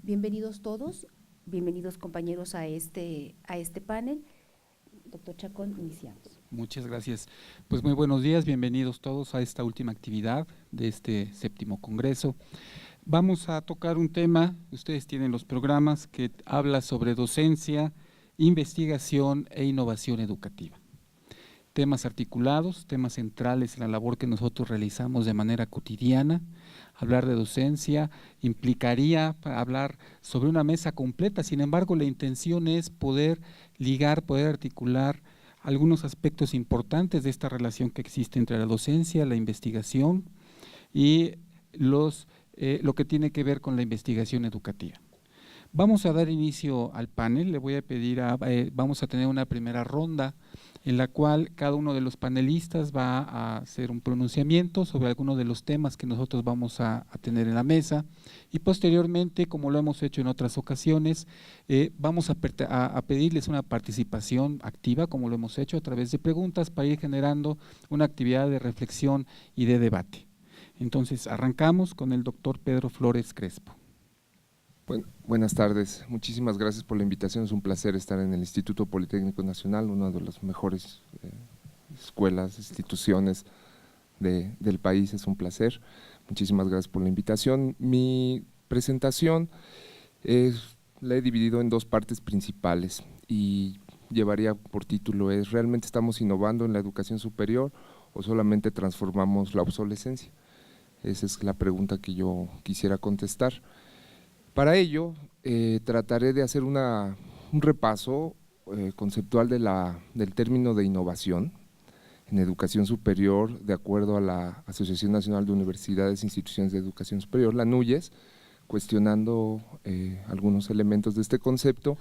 Bienvenidos todos, bienvenidos compañeros a este panel. Doctor Chacón, iniciamos. Muchas gracias. Pues muy buenos días, bienvenidos todos a esta última actividad de este 7º Congreso. Vamos a tocar un tema, ustedes tienen los programas, que habla sobre docencia, investigación e innovación educativa. Temas articulados, temas centrales en la labor que nosotros realizamos de manera cotidiana. Hablar de docencia implicaría hablar sobre una mesa completa, sin embargo la intención es poder ligar, poder articular algunos aspectos importantes de esta relación que existe entre la docencia, la investigación y lo que tiene que ver con la investigación educativa. Vamos a dar inicio al panel, le voy a pedir, vamos a tener una primera ronda en la cual cada uno de los panelistas va a hacer un pronunciamiento sobre algunos de los temas que nosotros vamos a tener en la mesa y posteriormente, como lo hemos hecho en otras ocasiones, vamos a pedirles una participación activa, como lo hemos hecho a través de preguntas, para ir generando una actividad de reflexión y de debate. Entonces, arrancamos con el doctor Pedro Flores Crespo. Bueno, buenas tardes, muchísimas gracias por la invitación, es un placer estar en el Instituto Politécnico Nacional, una de las mejores escuelas, instituciones del país, es un placer, muchísimas gracias por la invitación. Mi presentación la he dividido en dos partes principales y llevaría por título ¿realmente estamos innovando en la educación superior o solamente transformamos la obsolescencia? Esa es la pregunta que yo quisiera contestar. Para ello, trataré de hacer un repaso conceptual del término de innovación en educación superior, de acuerdo a la Asociación Nacional de Universidades e Instituciones de Educación Superior, la ANUYES, cuestionando algunos elementos de este concepto,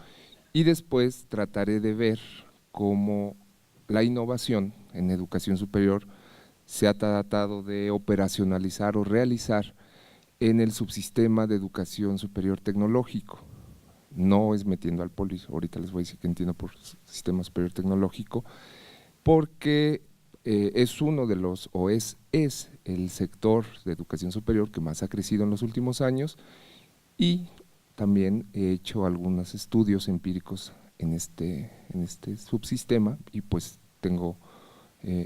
y después trataré de ver cómo la innovación en educación superior se ha tratado de operacionalizar o realizar en el subsistema de educación superior tecnológico. No es metiendo al poli, ahorita les voy a decir que entiendo por sistema superior tecnológico, porque es uno de los, o es el sector de educación superior que más ha crecido en los últimos años, y también he hecho algunos estudios empíricos en este subsistema y pues tengo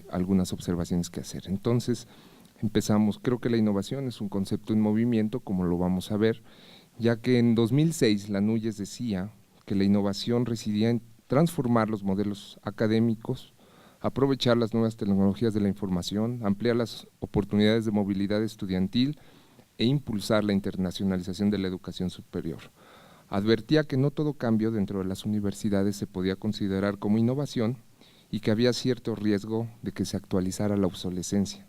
algunas observaciones que hacer. Entonces, empezamos. Creo que la innovación es un concepto en movimiento, como lo vamos a ver, ya que en 2006 la ANUYES decía que la innovación residía en transformar los modelos académicos, aprovechar las nuevas tecnologías de la información, ampliar las oportunidades de movilidad estudiantil e impulsar la internacionalización de la educación superior. Advertía que no todo cambio dentro de las universidades se podía considerar como innovación y que había cierto riesgo de que se actualizara la obsolescencia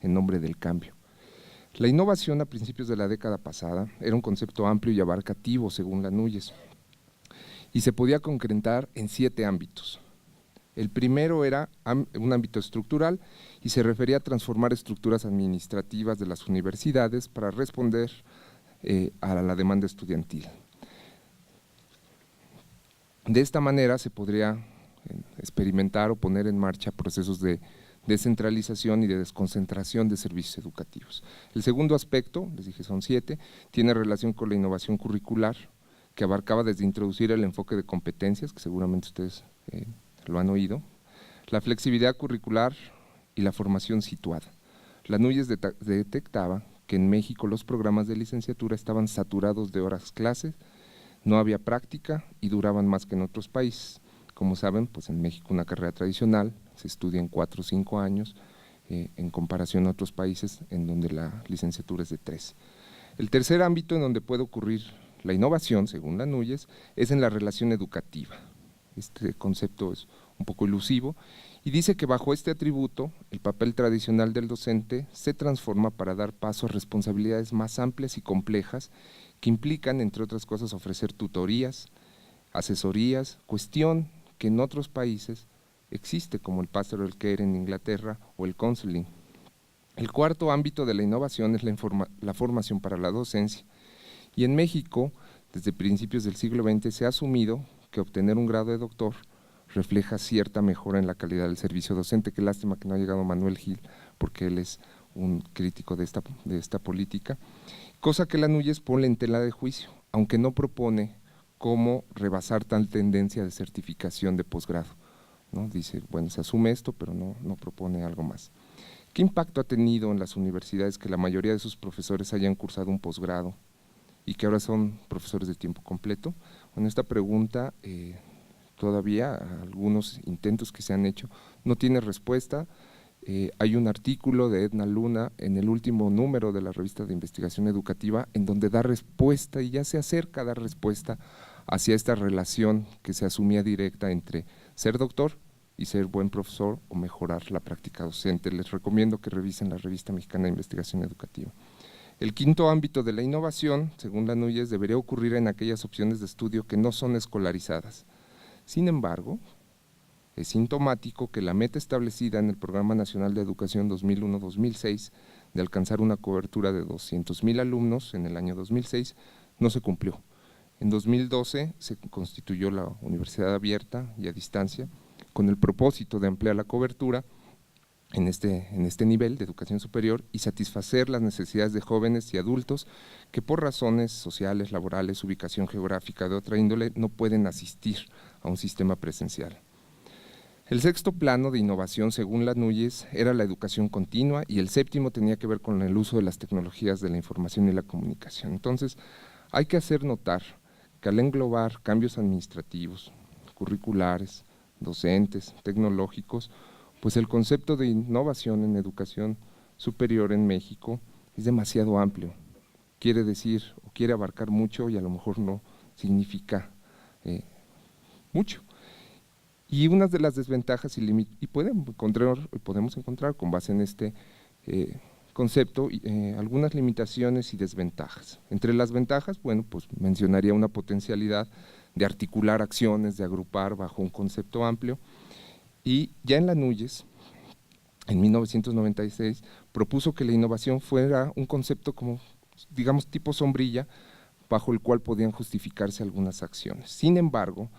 en nombre del cambio. La innovación a principios de la década pasada era un concepto amplio y abarcativo según la ANUYES y se podía concretar en 7 ámbitos. El primero era un ámbito estructural y se refería a transformar estructuras administrativas de las universidades para responder a la demanda estudiantil. De esta manera se podría experimentar o poner en marcha procesos de descentralización y de desconcentración de servicios educativos. El segundo aspecto, les dije son 7, tiene relación con la innovación curricular, que abarcaba desde introducir el enfoque de competencias, que seguramente ustedes lo han oído, la flexibilidad curricular y la formación situada. La ANUYES detectaba que en México los programas de licenciatura estaban saturados de horas clases, no había práctica y duraban más que en otros países. Como saben, pues en México una carrera tradicional se estudia en 4 o 5 años, en comparación a otros países en donde la licenciatura es de 3. El tercer ámbito en donde puede ocurrir la innovación, según la ANUYES, es en la relación educativa. Este concepto es un poco elusivo y dice que bajo este atributo el papel tradicional del docente se transforma para dar paso a responsabilidades más amplias y complejas que implican, entre otras cosas, ofrecer tutorías, asesorías, cuestión que en otros países existe, como el pastoral care en Inglaterra o el counseling. El cuarto ámbito de la innovación es la formación para la docencia, y en México, desde principios del siglo XX, se ha asumido que obtener un grado de doctor refleja cierta mejora en la calidad del servicio docente. Qué lástima que no ha llegado Manuel Gil, porque él es un crítico de esta política, cosa que la ANUYES pone en tela de juicio, aunque no propone cómo rebasar tal tendencia de certificación de posgrado, ¿no? Dice, bueno, se asume esto, pero no propone algo más. ¿Qué impacto ha tenido en las universidades que la mayoría de sus profesores hayan cursado un posgrado y que ahora son profesores de tiempo completo? Bueno, esta pregunta todavía, algunos intentos que se han hecho, no tiene respuesta. Hay un artículo de Edna Luna en el último número de la revista de investigación educativa en donde da respuesta y ya se acerca a dar respuesta hacia esta relación que se asumía directa entre ser doctor y ser buen profesor o mejorar la práctica docente. Les recomiendo que revisen la Revista Mexicana de Investigación Educativa. El quinto ámbito de la innovación, según la Núñez, debería ocurrir en aquellas opciones de estudio que no son escolarizadas. Sin embargo, es sintomático que la meta establecida en el Programa Nacional de Educación 2001-2006 de alcanzar una cobertura de 200,000 alumnos en el año 2006 no se cumplió. En 2012 se constituyó la Universidad Abierta y a Distancia con el propósito de ampliar la cobertura en este nivel de educación superior y satisfacer las necesidades de jóvenes y adultos que por razones sociales, laborales, ubicación geográfica de otra índole no pueden asistir a un sistema presencial. El sexto plano de innovación, según la Núñez, era la educación continua y el séptimo tenía que ver con el uso de las tecnologías de la información y la comunicación. Entonces, hay que hacer notar que al englobar cambios administrativos, curriculares, docentes, tecnológicos, pues el concepto de innovación en educación superior en México es demasiado amplio. Quiere decir o quiere abarcar mucho y a lo mejor no significa mucho. Y una de las desventajas y podemos encontrar con base en este concepto algunas limitaciones y desventajas. Entre las ventajas, bueno, pues mencionaría una potencialidad de articular acciones, de agrupar bajo un concepto amplio, y ya en la Núñez, en 1996, propuso que la innovación fuera un concepto como, digamos, tipo sombrilla, bajo el cual podían justificarse algunas acciones. Sin embargo,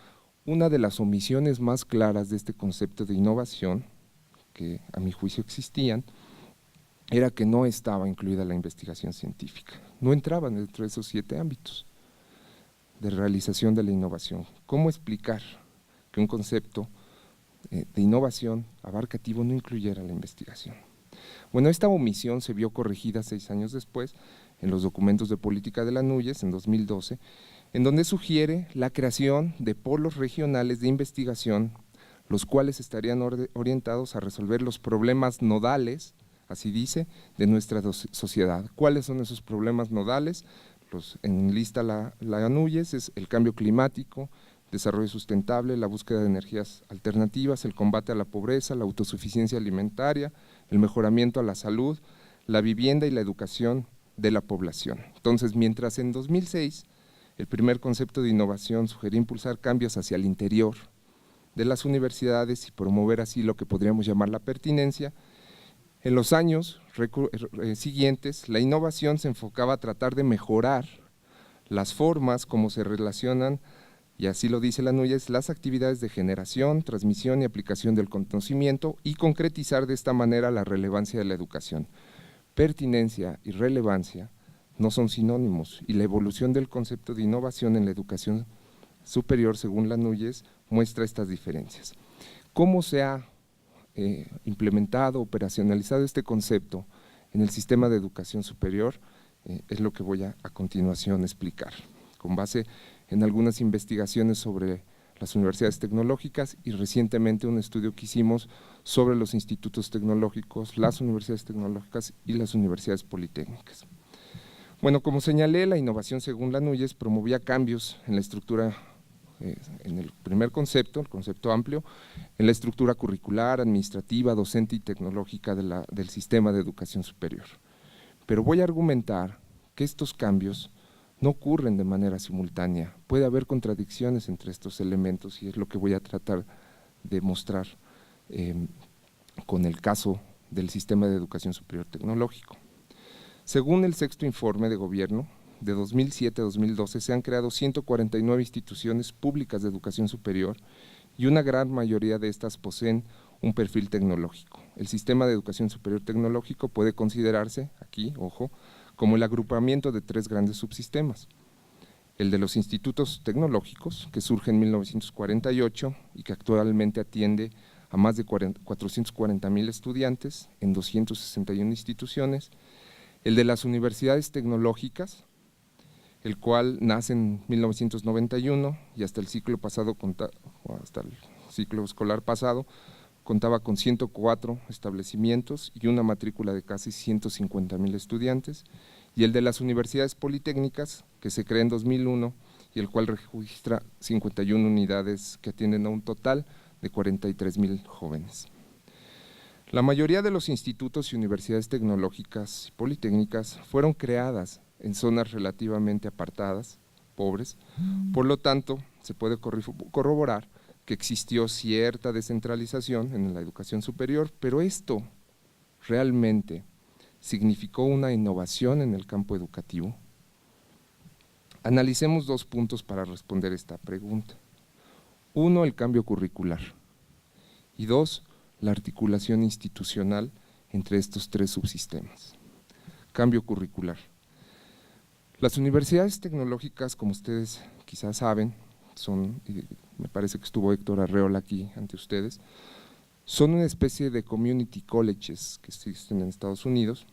una de las omisiones más claras de este concepto de innovación, que a mi juicio existían, era que no estaba incluida la investigación científica, no entraban dentro de esos 7 ámbitos de realización de la innovación. ¿Cómo explicar que un concepto de innovación abarcativo no incluyera la investigación? Bueno, esta omisión se vio corregida 6 años después en los documentos de política de la Núñez en 2012, en donde sugiere la creación de polos regionales de investigación, los cuales estarían orientados a resolver los problemas nodales, así dice, de nuestra sociedad. ¿Cuáles son esos problemas nodales? En lista la Núñez es el cambio climático, desarrollo sustentable, la búsqueda de energías alternativas, el combate a la pobreza, la autosuficiencia alimentaria, el mejoramiento a la salud, la vivienda y la educación de la población. Entonces, mientras en 2006 el primer concepto de innovación sugería impulsar cambios hacia el interior de las universidades y promover así lo que podríamos llamar la pertinencia, en los años siguientes la innovación se enfocaba a tratar de mejorar las formas como se relacionan, y así lo dice la Núñez, las actividades de generación, transmisión y aplicación del conocimiento y concretizar de esta manera la relevancia de la educación. Pertinencia y relevancia no son sinónimos y la evolución del concepto de innovación en la educación superior, según la Núñez, muestra estas diferencias. ¿Cómo se ha implementado, operacionalizado este concepto en el sistema de educación superior? Es lo que voy a continuación explicar, con base en algunas investigaciones sobre las universidades tecnológicas y recientemente un estudio que hicimos sobre los institutos tecnológicos, las universidades tecnológicas y las universidades politécnicas. Bueno, como señalé, la innovación según la Núñez promovía cambios en la estructura, en el primer concepto, el concepto amplio, en la estructura curricular, administrativa, docente y tecnológica del sistema de educación superior. Pero voy a argumentar que estos cambios no ocurren de manera simultánea, puede haber contradicciones entre estos elementos y es lo que voy a tratar de mostrar con el caso del sistema de educación superior tecnológico. Según el sexto informe de gobierno, de 2007 a 2012 se han creado 149 instituciones públicas de educación superior y una gran mayoría de estas poseen un perfil tecnológico. El sistema de educación superior tecnológico puede considerarse, aquí, ojo, como el agrupamiento de 3 grandes subsistemas. el de los institutos tecnológicos, que surge en 1948 y que actualmente atiende a más de 440,000 estudiantes en 261 instituciones, el de las universidades tecnológicas, el cual nace en 1991 y hasta el ciclo escolar pasado contaba con 104 establecimientos y una matrícula de casi 150,000 estudiantes, y el de las universidades politécnicas, que se crea en 2001 y el cual registra 51 unidades que atienden a un total de 43,000 jóvenes. La mayoría de los institutos y universidades tecnológicas y politécnicas fueron creadas en zonas relativamente apartadas, pobres, por lo tanto se puede corroborar que existió cierta descentralización en la educación superior, pero esto realmente significó una innovación en el campo educativo. Analicemos 2 puntos para responder esta pregunta. 1, el cambio curricular, y 2, la articulación institucional entre estos 3 subsistemas. Cambio curricular. Las universidades tecnológicas, como ustedes quizás saben, me parece que estuvo Héctor Arreola aquí ante ustedes, son una especie de community colleges que existen en Estados Unidos,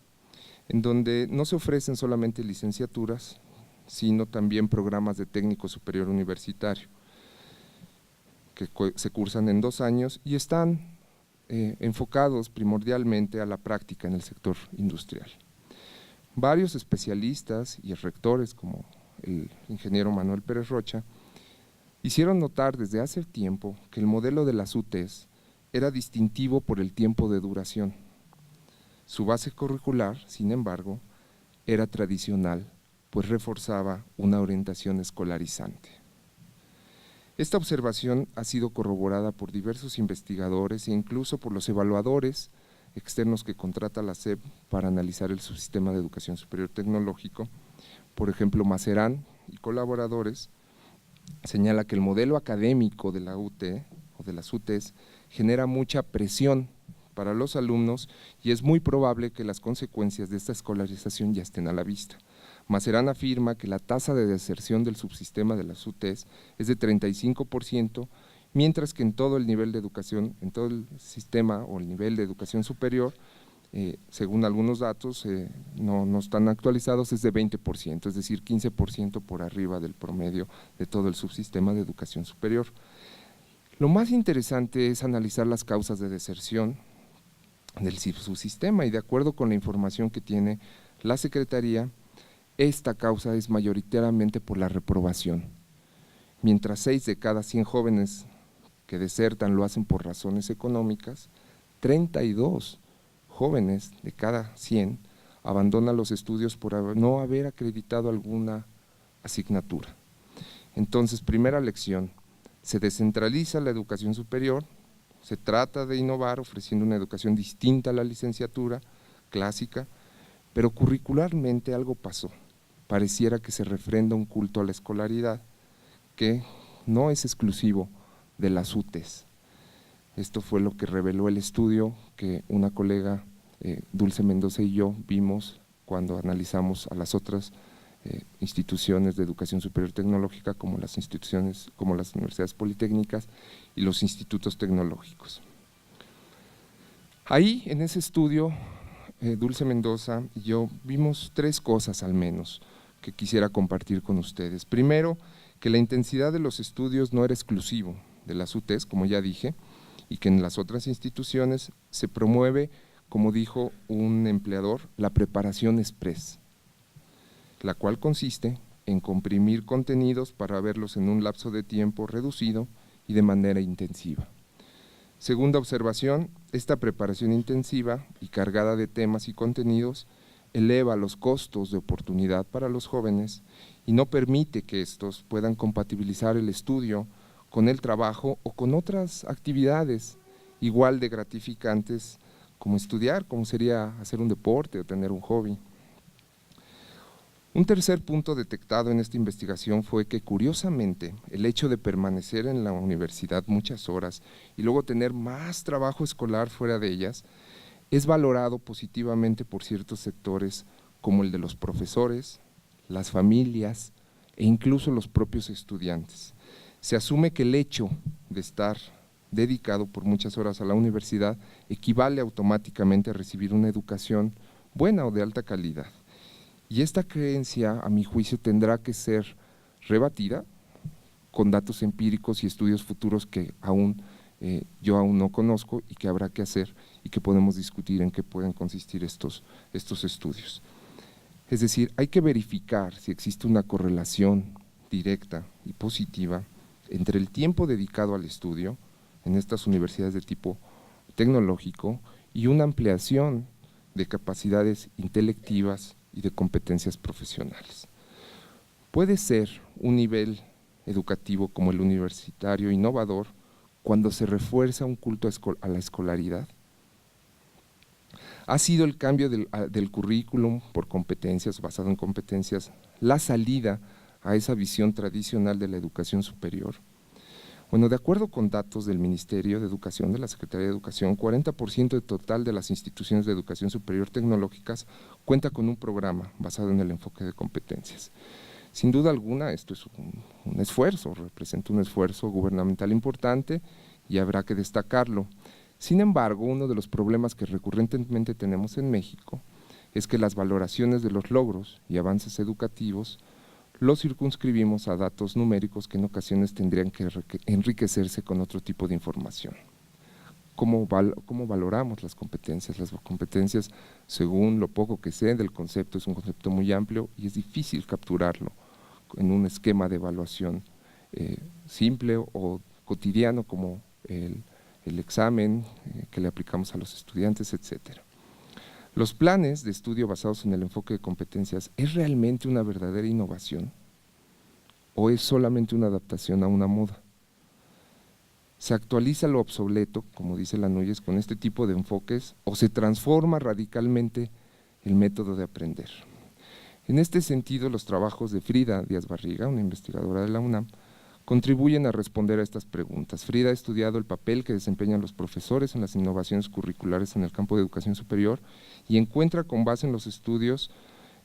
en donde no se ofrecen solamente licenciaturas, sino también programas de técnico superior universitario, que se cursan en 2 años y están enfocados primordialmente a la práctica en el sector industrial. Varios especialistas y rectores, como el ingeniero Manuel Pérez Rocha, hicieron notar desde hace tiempo que el modelo de las UTES era distintivo por el tiempo de duración. Su base curricular, sin embargo, era tradicional, pues reforzaba una orientación escolarizante. Esta observación ha sido corroborada por diversos investigadores e incluso por los evaluadores externos que contrata la SEP para analizar el subsistema de educación superior tecnológico. Por ejemplo, Macerán y colaboradores señala que el modelo académico de la UT o de las UTES genera mucha presión para los alumnos y es muy probable que las consecuencias de esta escolarización ya estén a la vista. Macerán afirma que la tasa de deserción del subsistema de las UTES es de 35%, mientras que en todo el nivel de educación, en todo el sistema o el nivel de educación superior, según algunos datos no están actualizados, es de 20%, es decir, 15% por arriba del promedio de todo el subsistema de educación superior. Lo más interesante es analizar las causas de deserción del subsistema y de acuerdo con la información que tiene la Secretaría, esta causa es mayoritariamente por la reprobación. Mientras 6 de cada 100 jóvenes que desertan lo hacen por razones económicas, 32 jóvenes de cada 100 abandonan los estudios por no haber acreditado alguna asignatura. Entonces, primera lección, se descentraliza la educación superior, se trata de innovar ofreciendo una educación distinta a la licenciatura clásica, pero curricularmente algo pasó, pareciera que se refrenda un culto a la escolaridad que no es exclusivo de las UTES. Esto fue lo que reveló el estudio que una colega, Dulce Mendoza y yo vimos cuando analizamos a las otras instituciones de educación superior tecnológica como las universidades politécnicas y los institutos tecnológicos. Ahí, en ese estudio, Dulce Mendoza y yo vimos 3 cosas al menos que quisiera compartir con ustedes. Primero, que la intensidad de los estudios no era exclusivo de las UTES, como ya dije, y que en las otras instituciones se promueve, como dijo un empleador, la preparación express, la cual consiste en comprimir contenidos para verlos en un lapso de tiempo reducido y de manera intensiva. Segunda observación, esta preparación intensiva y cargada de temas y contenidos eleva los costos de oportunidad para los jóvenes y no permite que estos puedan compatibilizar el estudio con el trabajo o con otras actividades igual de gratificantes como estudiar, como sería hacer un deporte o tener un hobby. Un tercer punto detectado en esta investigación fue que curiosamente el hecho de permanecer en la universidad muchas horas y luego tener más trabajo escolar fuera de ellas es valorado positivamente por ciertos sectores como el de los profesores, las familias e incluso los propios estudiantes. Se asume que el hecho de estar dedicado por muchas horas a la universidad equivale automáticamente a recibir una educación buena o de alta calidad. Y esta creencia, a mi juicio, tendrá que ser rebatida con datos empíricos y estudios futuros que yo aún no conozco y que habrá que hacer y que podemos discutir en qué pueden consistir estos estudios. Es decir, hay que verificar si existe una correlación directa y positiva entre el tiempo dedicado al estudio en estas universidades de tipo tecnológico y una ampliación de capacidades intelectivas y de competencias profesionales. Puede ser un nivel educativo como el universitario innovador cuando se refuerza un culto a la escolaridad. Ha sido el cambio del currículum por competencias, basado en competencias, la salida a esa visión tradicional de la educación superior. Bueno, de acuerdo con datos del Ministerio de Educación, de la Secretaría de Educación, 40% del total de las instituciones de educación superior tecnológicas cuenta con un programa basado en el enfoque de competencias. Sin duda alguna, esto es un esfuerzo, representa un esfuerzo gubernamental importante y habrá que destacarlo. Sin embargo, uno de los problemas que recurrentemente tenemos en México es que las valoraciones de los logros y avances educativos los circunscribimos a datos numéricos que en ocasiones tendrían que enriquecerse con otro tipo de información. ¿Cómo valoramos las competencias? Las competencias, según lo poco que sé del concepto, es un concepto muy amplio y es difícil capturarlo en un esquema de evaluación simple o cotidiano como el examen que le aplicamos a los estudiantes, etcétera. Los planes de estudio basados en el enfoque de competencias, ¿es realmente una verdadera innovación o es solamente una adaptación a una moda? ¿Se actualiza lo obsoleto, como dice la Núñez, con este tipo de enfoques o se transforma radicalmente el método de aprender? En este sentido, los trabajos de Frida Díaz Barriga, una investigadora de la UNAM, contribuyen a responder a estas preguntas. Frida ha estudiado el papel que desempeñan los profesores en las innovaciones curriculares en el campo de educación superior y encuentra, con base en los estudios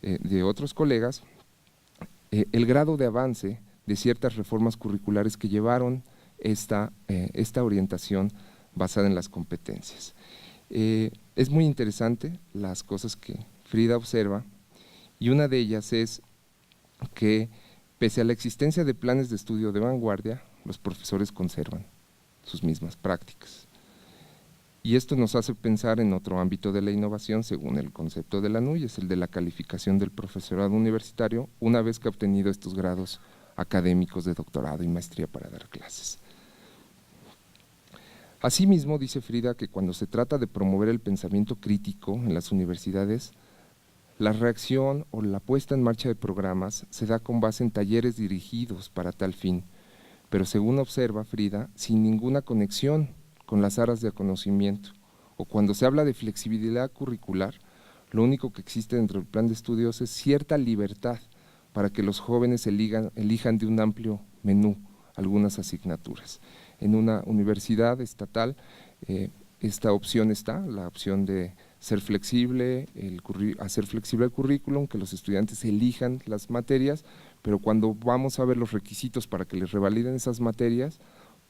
de otros colegas, el grado de avance de ciertas reformas curriculares que llevaron esta orientación basada en las competencias. Es muy interesante las cosas que Frida observa y una de ellas es que pese a la existencia de planes de estudio de vanguardia, los profesores conservan sus mismas prácticas. Y esto nos hace pensar en otro ámbito de la innovación, según el concepto de la NUY, es el de la calificación del profesorado universitario, una vez que ha obtenido estos grados académicos de doctorado y maestría para dar clases. Asimismo, dice Frida que cuando se trata de promover el pensamiento crítico en las universidades, la reacción o la puesta en marcha de programas se da con base en talleres dirigidos para tal fin, pero según observa Frida, sin ninguna conexión con las áreas de conocimiento, o cuando se habla de flexibilidad curricular, lo único que existe dentro del plan de estudios es cierta libertad para que los jóvenes elijan de un amplio menú algunas asignaturas. En una universidad estatal, esta opción está, la opción de ser flexible, hacer flexible el currículum, que los estudiantes elijan las materias, pero cuando vamos a ver los requisitos para que les revaliden esas materias,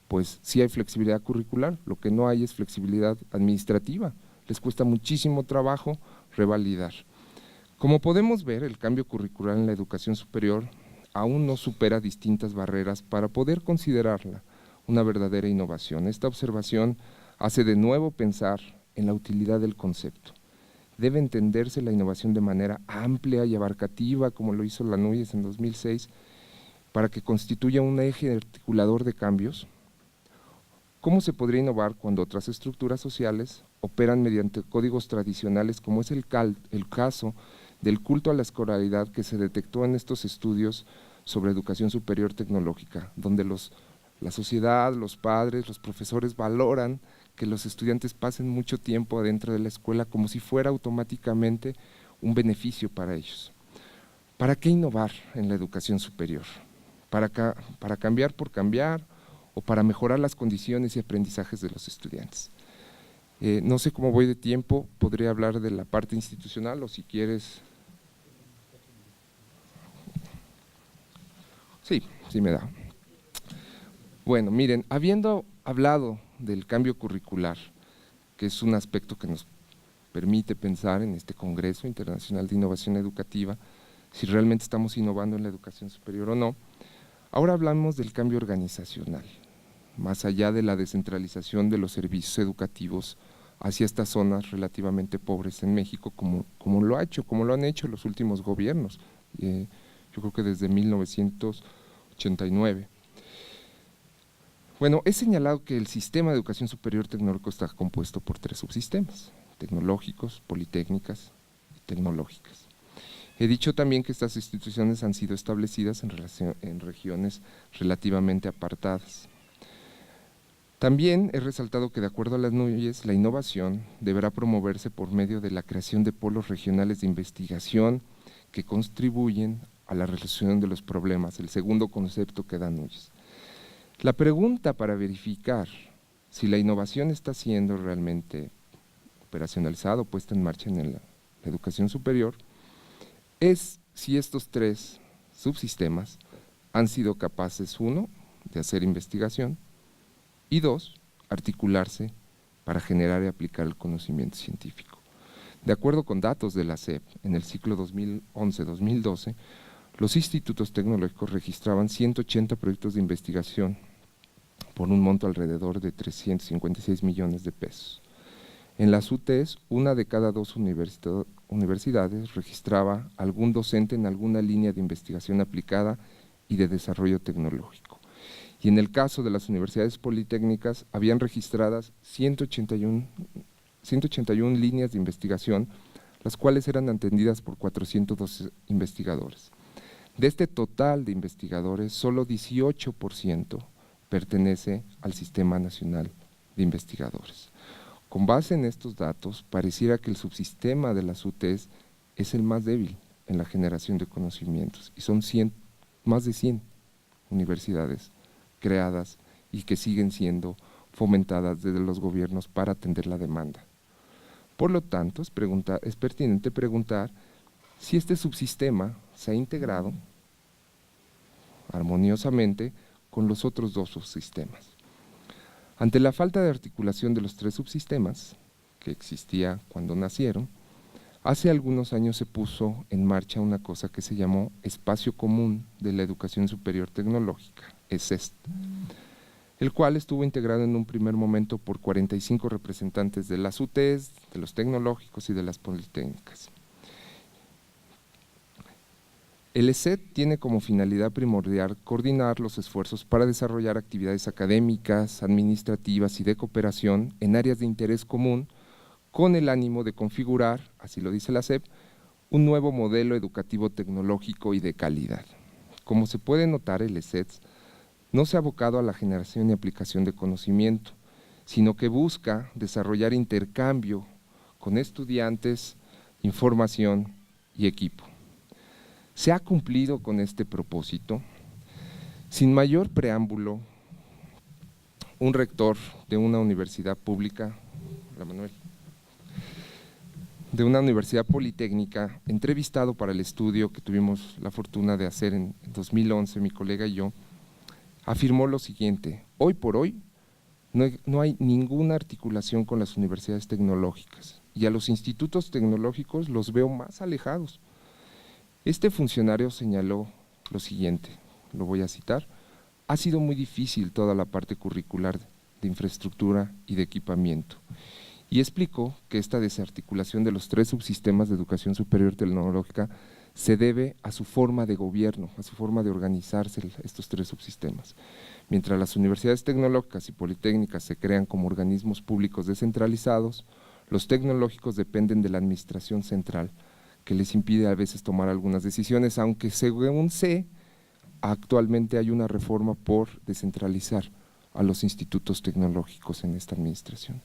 pues sí hay flexibilidad curricular, lo que no hay es flexibilidad administrativa, les cuesta muchísimo trabajo revalidar. Como podemos ver, el cambio curricular en la educación superior aún no supera distintas barreras para poder considerarla una verdadera innovación. Esta observación hace de nuevo pensar en la utilidad del concepto. Debe entenderse la innovación de manera amplia y abarcativa, como lo hizo la Núñez en 2006, para que constituya un eje articulador de cambios. ¿Cómo se podría innovar cuando otras estructuras sociales operan mediante códigos tradicionales, como es el caso del culto a la escolaridad que se detectó en estos estudios sobre educación superior tecnológica, donde la sociedad, los padres, los profesores valoran que los estudiantes pasen mucho tiempo adentro de la escuela como si fuera automáticamente un beneficio para ellos? ¿Para qué innovar en la educación superior? ¿Para cambiar por cambiar o para mejorar las condiciones y aprendizajes de los estudiantes? No sé cómo voy de tiempo, podría hablar de la parte institucional o si quieres… Sí, sí me da. Bueno, miren, habiendo hablado del cambio curricular, que es un aspecto que nos permite pensar en este Congreso Internacional de Innovación Educativa, si realmente estamos innovando en la educación superior o no, ahora hablamos del cambio organizacional, más allá de la descentralización de los servicios educativos hacia estas zonas relativamente pobres en México, como lo han hecho los últimos gobiernos, yo creo que desde 1989. Bueno, he señalado que el sistema de educación superior tecnológico está compuesto por 3 subsistemas: tecnológicos, politécnicas y tecnológicas. He dicho también que estas instituciones han sido establecidas en regiones relativamente apartadas. También he resaltado que, de acuerdo a las NUYES, la innovación deberá promoverse por medio de la creación de polos regionales de investigación que contribuyen a la resolución de los problemas, el segundo concepto que da NUYES. La pregunta para verificar si la innovación está siendo realmente operacionalizada o puesta en marcha en la educación superior es si estos 3 subsistemas han sido capaces, 1, de hacer investigación, y 2, articularse para generar y aplicar el conocimiento científico. De acuerdo con datos de la SEP, en el ciclo 2011-2012, los institutos tecnológicos registraban 180 proyectos de investigación por un monto alrededor de 356 millones de pesos. En las UTES, 1 de cada 2 universidades registraba algún docente en alguna línea de investigación aplicada y de desarrollo tecnológico. Y en el caso de las universidades politécnicas, habían registradas 181 líneas de investigación, las cuales eran atendidas por 412 investigadores. De este total de investigadores, solo 18% pertenece al Sistema Nacional de Investigadores. Con base en estos datos, pareciera que el subsistema de las UTES es el más débil en la generación de conocimientos, y son más de 100 universidades creadas y que siguen siendo fomentadas desde los gobiernos para atender la demanda. Por lo tanto, es pertinente preguntar si este subsistema se ha integrado armoniosamente con los otros 2 subsistemas. Ante la falta de articulación de los 3 subsistemas, que existía cuando nacieron, hace algunos años se puso en marcha una cosa que se llamó Espacio Común de la Educación Superior Tecnológica, ESEST, el cual estuvo integrado en un primer momento por 45 representantes de las UTES, de los tecnológicos y de las politécnicas. El ESET tiene como finalidad primordial coordinar los esfuerzos para desarrollar actividades académicas, administrativas y de cooperación en áreas de interés común, con el ánimo de configurar, así lo dice la SEP, un nuevo modelo educativo tecnológico y de calidad. Como se puede notar, el ESET no se ha abocado a la generación y aplicación de conocimiento, sino que busca desarrollar intercambio con estudiantes, información y equipo. ¿Se ha cumplido con este propósito? Sin mayor preámbulo, un rector de una universidad pública, de una universidad politécnica, entrevistado para el estudio que tuvimos la fortuna de hacer en 2011, mi colega y yo, afirmó lo siguiente: hoy por hoy no hay ninguna articulación con las universidades tecnológicas y a los institutos tecnológicos los veo más alejados. Este funcionario señaló lo siguiente, lo voy a citar: ha sido muy difícil toda la parte curricular de infraestructura y de equipamiento, y explicó que esta desarticulación de los 3 subsistemas de educación superior tecnológica se debe a su forma de gobierno, a su forma de organizarse estos 3 subsistemas. Mientras las universidades tecnológicas y politécnicas se crean como organismos públicos descentralizados, los tecnológicos dependen de la administración central, que les impide a veces tomar algunas decisiones, aunque según sé, actualmente hay una reforma por descentralizar a los institutos tecnológicos en esta administración.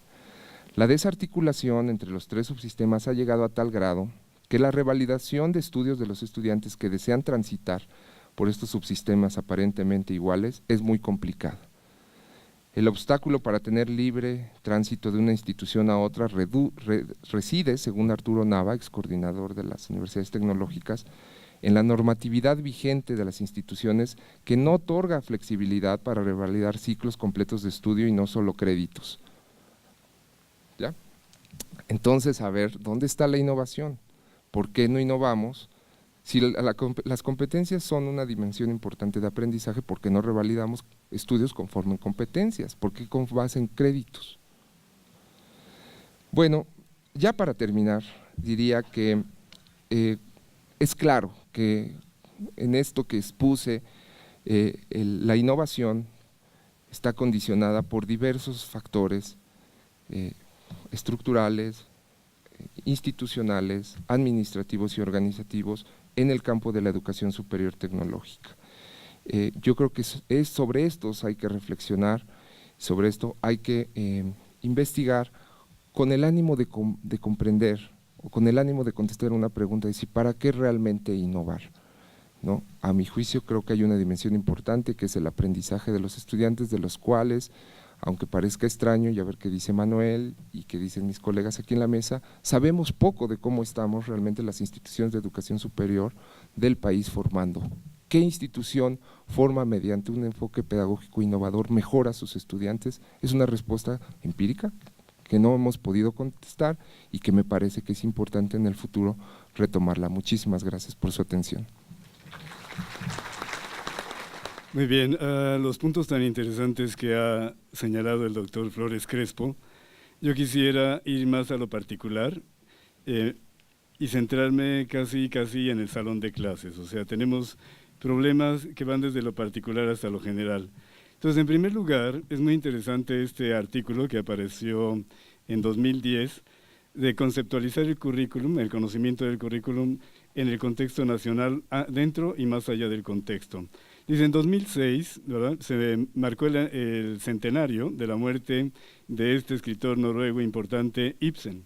La desarticulación entre los 3 subsistemas ha llegado a tal grado que la revalidación de estudios de los estudiantes que desean transitar por estos subsistemas aparentemente iguales es muy complicada. El obstáculo para tener libre tránsito de una institución a otra reside, según Arturo Nava, ex coordinador de las universidades tecnológicas, en la normatividad vigente de las instituciones que no otorga flexibilidad para revalidar ciclos completos de estudio y no solo créditos. ¿Ya? Entonces, a ver, ¿dónde está la innovación? ¿Por qué no innovamos? Si las competencias son una dimensión importante de aprendizaje, ¿por qué no revalidamos estudios conforme competencias? ¿Por qué con base en créditos? Bueno, ya para terminar, diría que es claro que en esto que expuse, la innovación está condicionada por diversos factores estructurales, institucionales, administrativos y organizativos en el campo de la educación superior tecnológica. Yo creo que es sobre estos hay que reflexionar, sobre esto hay que investigar con el ánimo de comprender o con el ánimo de contestar una pregunta, de decir, ¿para qué realmente innovar? ¿No? A mi juicio creo que hay una dimensión importante que es el aprendizaje de los estudiantes, de los cuales, aunque parezca extraño, y a ver qué dice Manuel y qué dicen mis colegas aquí en la mesa, sabemos poco de cómo estamos realmente las instituciones de educación superior del país formando. ¿Qué institución forma mediante un enfoque pedagógico innovador mejor a sus estudiantes? Es una respuesta empírica que no hemos podido contestar y que me parece que es importante en el futuro retomarla. Muchísimas gracias por su atención. Muy bien, los puntos tan interesantes que ha señalado el doctor Flores Crespo, yo quisiera ir más a lo particular y centrarme casi en el salón de clases. O sea, tenemos problemas que van desde lo particular hasta lo general. Entonces, en primer lugar, es muy interesante este artículo que apareció en 2010 de conceptualizar el currículum, el conocimiento del currículum en el contexto nacional, dentro y más allá del contexto. Dice, en 2006, ¿verdad?, se marcó el centenario de la muerte de este escritor noruego importante, Ibsen.